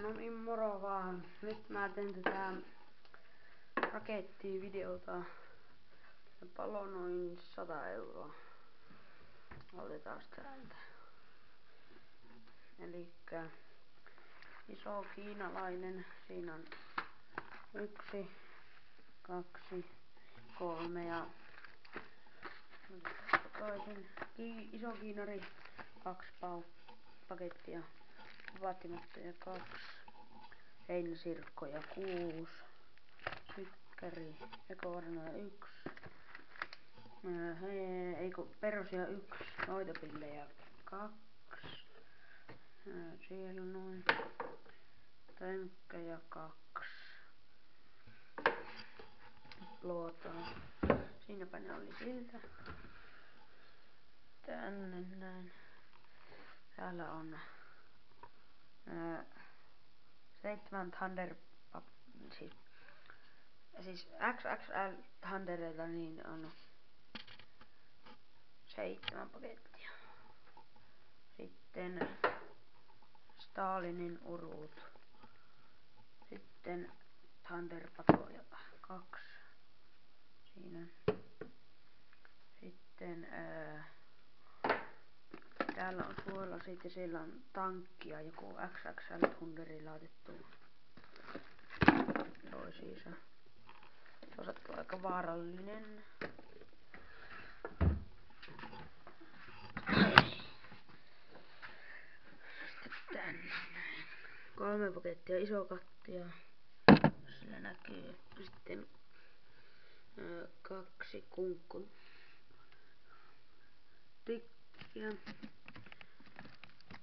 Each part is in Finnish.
No niin, moro vaan. Nyt mä teen tätä rakettivideota. Se palo noin 100 euroa. Otetaan täältä. Elikkä iso kiinalainen. Siinä on 1, 2, 3 ja toisen iso kiinari 2 pakettia vaatimattomia 2 heinäsirkkoja 6 sykkäri ekornoja 1 perusia 1 noitopillejä 2 siellä noin tönkkejä 2 luotaa. Siinäpä ne oli siltä. Tänne näin. Täällä on 7 siis XXL Thundereita, niin on 7 pakettia. Sitten Stalinin urut. Sitten Thunderpatoja 2. Siinä. Sitten täällä on suolasit ja siellä on tankkia, joku XXL Thunderi laitettu toisiinsa. Se on sattu aika vaarallinen. Sitten tänne näin. 3 pakettia iso kattia. Sillä näkyy. Sitten 2 kunkku tikkiä.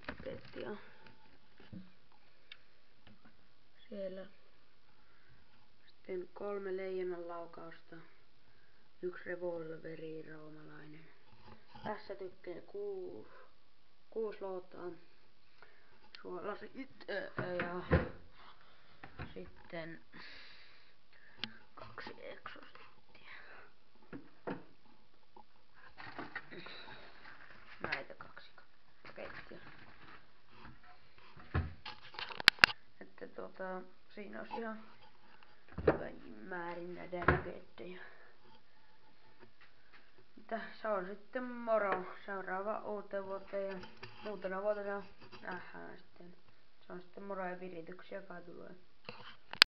Pakettia. Siellä. Sitten 3 leijonan laukausta. 1 revolveri roomalainen. Tässä tykkää 6 lootaa. Suolasit ja sitten 2 exosittia. Näitä 2 pakettia. Että siinä olisi ihan määrin näitä raketteja. Mutta se on sitten moro seuraava uuteen vuoteen ja uutena vuotena nähdään sitten. Se on sitten moro ja virityksiä kai tulee.